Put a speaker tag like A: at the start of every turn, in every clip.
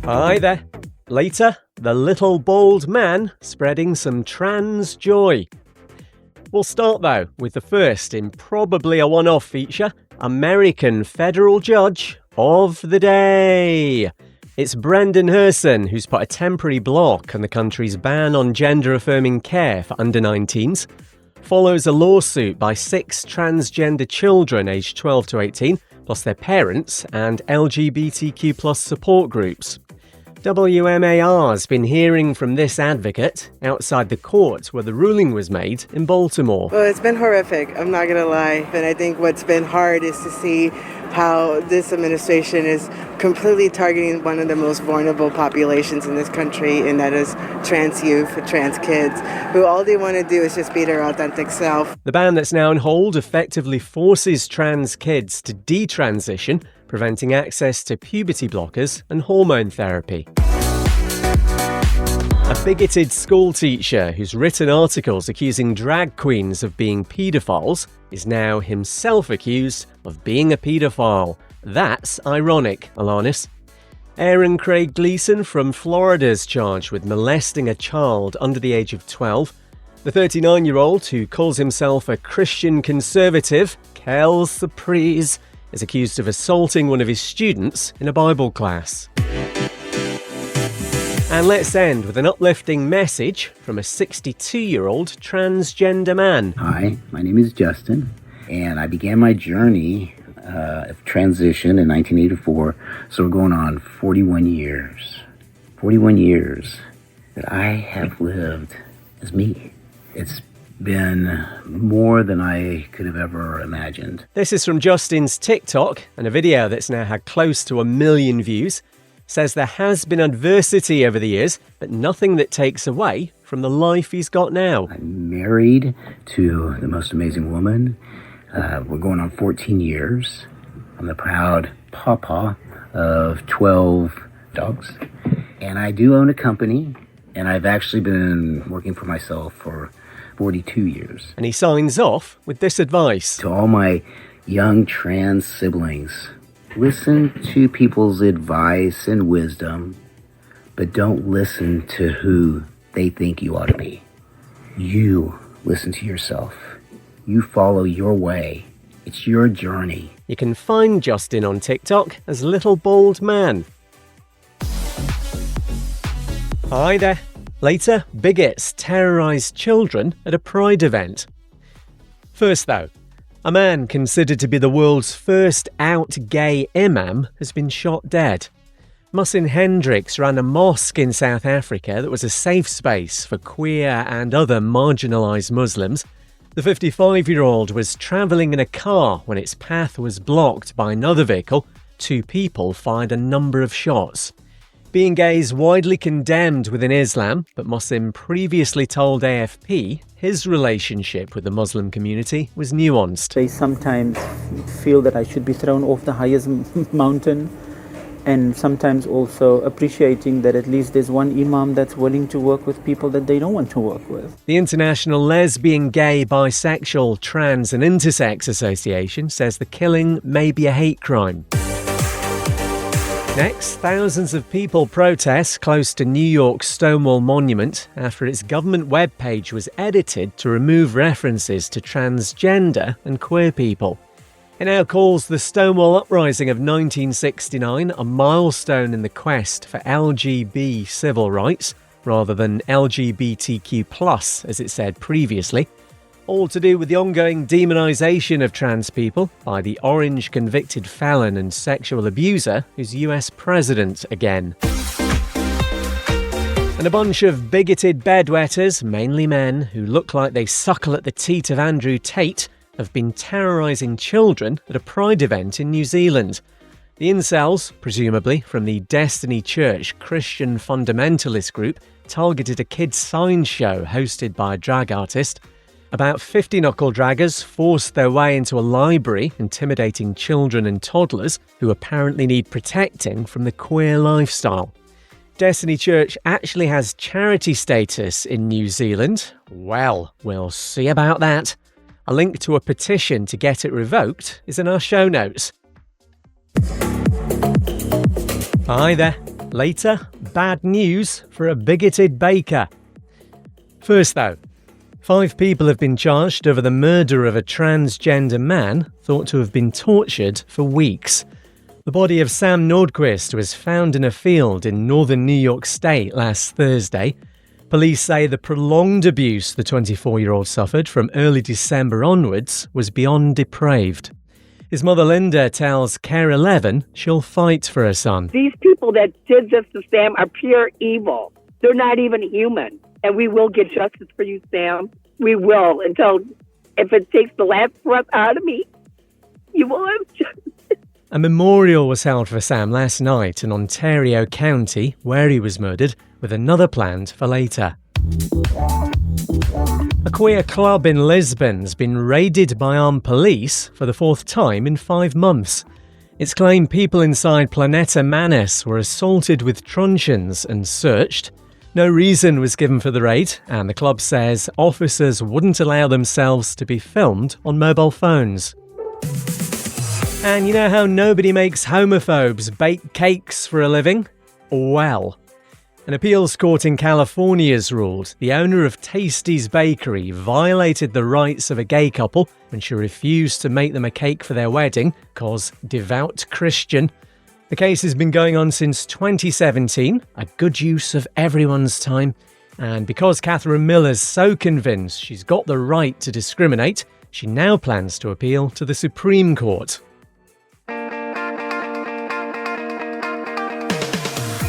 A: Hi there. Later, the little bald man spreading some trans joy. We'll start though with the first in probably a one-off feature, American federal judge of the day. It's Brendan Herson who's put a temporary block on the country's ban on gender-affirming care for under-19s. Follows a lawsuit by 6 transgender children aged 12 to 18, plus their parents and LGBTQ plus support groups. WMAR's been hearing from this advocate outside the court where the ruling was made in Baltimore.
B: Well, it's been horrific, I'm not going to lie. And I think what's been hard is to see how this administration is completely targeting one of the most vulnerable populations in this country, and that is trans youth, trans kids, who all they want to do is just be their authentic self.
A: The ban that's now on hold effectively forces trans kids to detransition, preventing access to puberty blockers and hormone therapy. A bigoted school teacher who's written articles accusing drag queens of being paedophiles is now himself accused of being a paedophile. That's ironic, Alanis. Aaron Craig Gleason from Florida is charged with molesting a child under the age of 12. The 39-year-old, who calls himself a Christian conservative, Kel Surprise, is accused of assaulting one of his students in a Bible class. And let's end with an uplifting message from a 62-year-old transgender man.
C: Hi, my name is Justin, and I began my journey of transition in 1984, so we're going on 41 years. 41 years that I have lived as me. It's been more than I could have ever imagined.
A: This is from Justin's TikTok, and a video that's now had close to 1 million views. Says there has been adversity over the years, but nothing that takes away from the life he's got now.
C: I'm married to the most amazing woman. We're going on 14 years. I'm the proud papa of 12 dogs. And I do own a company, and I've actually been working for myself for 42 years.
A: And he signs off with this advice.
C: To all my young trans siblings, listen to people's advice and wisdom, but don't listen to who they think you ought to be. You listen to yourself. You follow your way. It's your journey.
A: You can find Justin on TikTok as Little Bald Man. Hi there. Later, bigots terrorise children at a pride event. First though, a man considered to be the world's first out gay imam has been shot dead. Muhsin Hendricks ran a mosque in South Africa that was a safe space for queer and other marginalised Muslims. The 55-year-old was travelling in a car when its path was blocked by another vehicle. 2 people fired a number of shots. Being gay is widely condemned within Islam, but Muhsin previously told AFP his relationship with the Muslim community was nuanced.
D: They sometimes feel that I should be thrown off the highest mountain, and sometimes also appreciating that at least there's one imam that's willing to work with people that they don't want to work with.
A: The International Lesbian, Gay, Bisexual, Trans and Intersex Association says the killing may be a hate crime. Next, thousands of people protest close to New York's Stonewall Monument after its government webpage was edited to remove references to transgender and queer people. It now calls the Stonewall Uprising of 1969 a milestone in the quest for LGB civil rights, rather than LGBTQ+, as it said previously. All to do with the ongoing demonisation of trans people by the orange convicted felon and sexual abuser who's US president again. And a bunch of bigoted bedwetters, mainly men, who look like they suckle at the teat of Andrew Tate, have been terrorising children at a pride event in New Zealand. The incels, presumably from the Destiny Church Christian fundamentalist group, targeted a kids' sign show hosted by a drag artist. About 50 knuckle-draggers forced their way into a library, intimidating children and toddlers who apparently need protecting from the queer lifestyle. Destiny Church actually has charity status in New Zealand. Well, we'll see about that. A link to a petition to get it revoked is in our show notes. Hi there. Later, bad news for a bigoted baker. First though, 5 people have been charged over the murder of a transgender man thought to have been tortured for weeks. The body of Sam Nordquist was found in a field in northern New York State last Thursday. Police say the prolonged abuse the 24-year-old suffered from early December onwards was beyond depraved. His mother Linda tells Care 11 she'll fight for her son.
E: These people that did this to Sam are pure evil. They're not even human. And we will get justice for you, Sam. We will, until, if it takes the last breath out of me, you will have justice.
A: A memorial was held for Sam last night in Ontario County, where he was murdered, with another planned for later. A queer club in Lisbon's been raided by armed police for the 4th time in 5 months. It's claimed people inside Planeta Manus were assaulted with truncheons and searched. No reason was given for the raid, and the club says officers wouldn't allow themselves to be filmed on mobile phones. And you know how nobody makes homophobes bake cakes for a living? Well, an appeals court in California has ruled the owner of Tasty's Bakery violated the rights of a gay couple when she refused to make them a cake for their wedding, cause devout Christian. The case has been going on since 2017, a good use of everyone's time. And because Catherine Miller's so convinced she's got the right to discriminate, she now plans to appeal to the Supreme Court.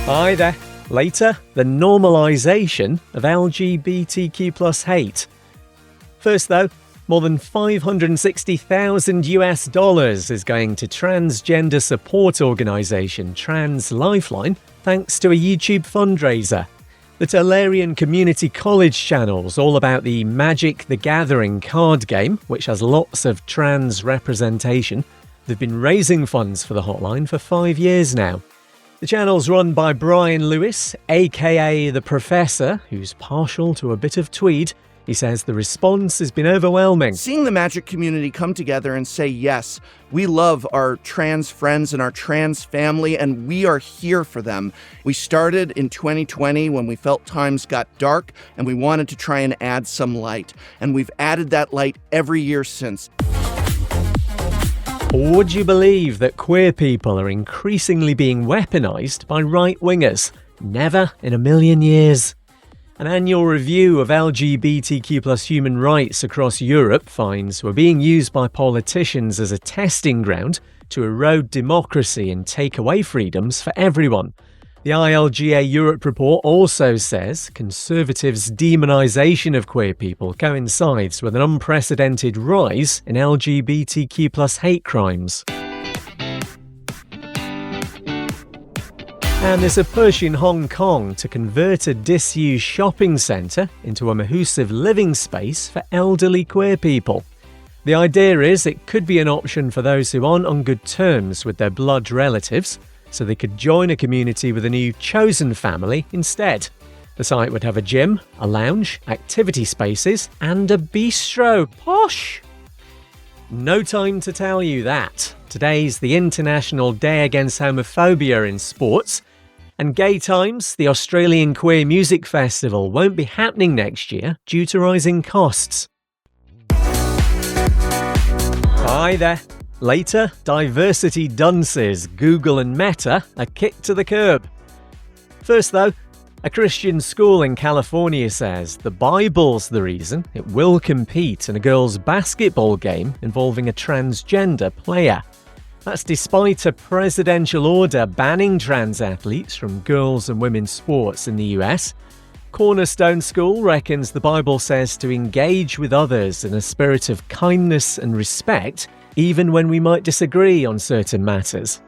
A: Hi there. Later, the normalisation of LGBTQ+ hate. First though, more than $560,000 is going to transgender support organisation Trans Lifeline thanks to a YouTube fundraiser. The Tolarian Community College channel's all about the Magic the Gathering card game, which has lots of trans representation. They've been raising funds for the hotline for 5 years now. The channel's run by Brian Lewis, aka The Professor, who's partial to a bit of tweed. He says the response has been overwhelming.
F: Seeing the magic community come together and say, yes, we love our trans friends and our trans family, and we are here for them. We started in 2020 when we felt times got dark, and we wanted to try and add some light. And we've added that light every year since.
A: Would you believe that queer people are increasingly being weaponised by right-wingers? Never in a million years. An annual review of LGBTQ+ human rights across Europe finds we're being used by politicians as a testing ground to erode democracy and take away freedoms for everyone. The ILGA Europe report also says Conservatives' demonisation of queer people coincides with an unprecedented rise in LGBTQ+ hate crimes. And there's a push in Hong Kong to convert a disused shopping centre into a cohesive living space for elderly queer people. The idea is it could be an option for those who aren't on good terms with their blood relatives, so they could join a community with a new chosen family instead. The site would have a gym, a lounge, activity spaces, and a bistro. Posh! No time to tell you that. Today's the International Day Against Homophobia in Sports. And Gay Times, the Australian Queer Music Festival, won't be happening next year due to rising costs. Hi there. Later, diversity dunces Google and Meta are kicked to the curb. First though, a Christian school in California says the Bible's the reason it will compete in a girls' basketball game involving a transgender player. That's despite a presidential order banning trans athletes from girls' and women's sports in the US. Cornerstone School reckons the Bible says to engage with others in a spirit of kindness and respect, even when we might disagree on certain matters.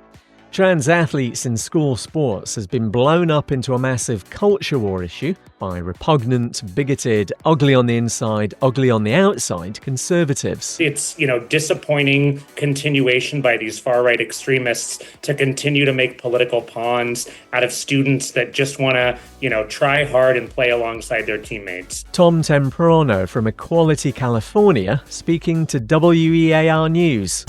A: Trans athletes in school sports has been blown up into a massive culture war issue by repugnant, bigoted, ugly on the inside, ugly on the outside conservatives.
G: It's, disappointing continuation by these far-right extremists to continue to make political pawns out of students that just want to, try hard and play alongside their teammates.
A: Tom Temprano from Equality California speaking to WEAR News.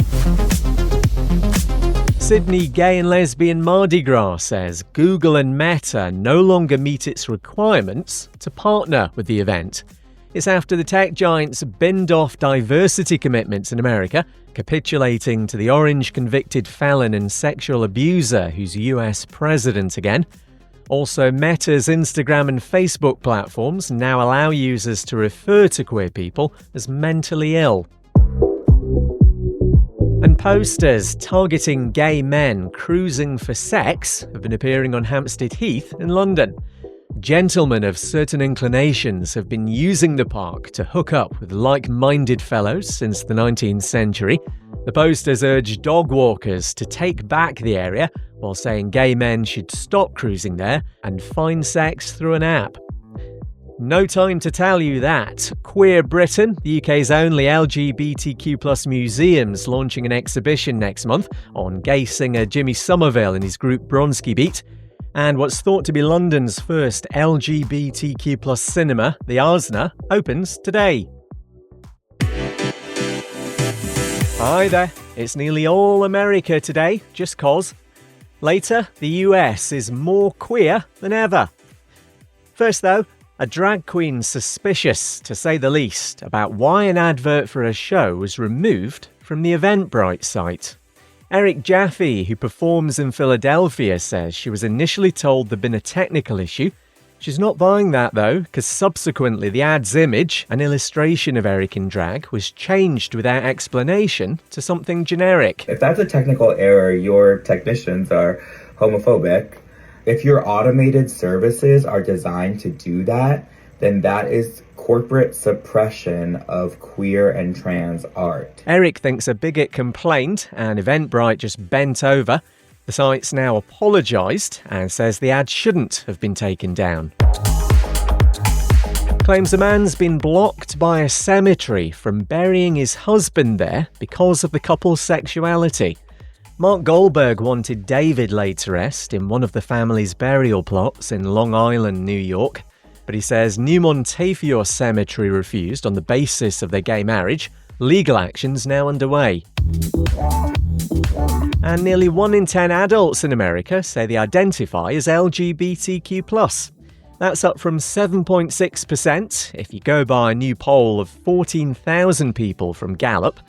A: Sydney Gay and Lesbian Mardi Gras says Google and Meta no longer meet its requirements to partner with the event. It's after the tech giants binned off diversity commitments in America, capitulating to the orange-convicted felon and sexual abuser who's US president again. Also, Meta's Instagram and Facebook platforms now allow users to refer to queer people as mentally ill. And posters targeting gay men cruising for sex have been appearing on Hampstead Heath in London. Gentlemen of certain inclinations have been using the park to hook up with like-minded fellows since the 19th century. The posters urge dog walkers to take back the area, while saying gay men should stop cruising there and find sex through an app. No time to tell you that. Queer Britain, the UK's only LGBTQ+ museum's launching an exhibition next month on gay singer Jimmy Somerville and his group Bronski Beat. And what's thought to be London's first LGBTQ+ cinema, the Arsena, opens today. Hi there, it's nearly all America today, just 'cause. Later, the US is more queer than ever. First though, a drag queen suspicious, to say the least, about why an advert for a show was removed from the Eventbrite site. Eric Jaffe, who performs in Philadelphia, says she was initially told there'd been a technical issue. She's not buying that though, because subsequently the ad's image, an illustration of Eric in drag, was changed without explanation to something generic.
H: If that's a technical error, your technicians are homophobic. If your automated services are designed to do that, then that is corporate suppression of queer and trans art.
A: Eric thinks a bigot complained and Eventbrite just bent over. The site's now apologised and says the ad shouldn't have been taken down. Claims a man's been blocked by a cemetery from burying his husband there because of the couple's sexuality. Mark Goldberg wanted David laid to rest in one of the family's burial plots in Long Island, New York. But he says New Montefiore Cemetery refused on the basis of their gay marriage. Legal action's now underway. And nearly 1 in 10 adults in America say they identify as LGBTQ+. That's up from 7.6% if you go by a new poll of 14,000 people from Gallup.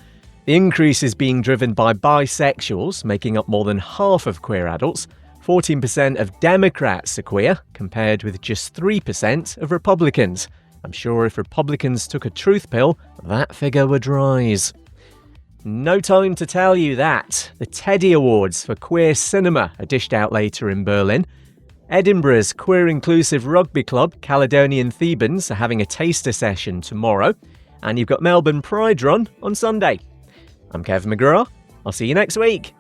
A: The increase is being driven by bisexuals, making up more than half of queer adults. 14% of Democrats are queer, compared with just 3% of Republicans. I'm sure if Republicans took a truth pill, that figure would rise. No time to tell you that. The Teddy Awards for Queer Cinema are dished out later in Berlin. Edinburgh's queer-inclusive rugby club, Caledonian Thebans, are having a taster session tomorrow. And you've got Melbourne Pride Run on Sunday. I'm Kev McGraw. I'll see you next week.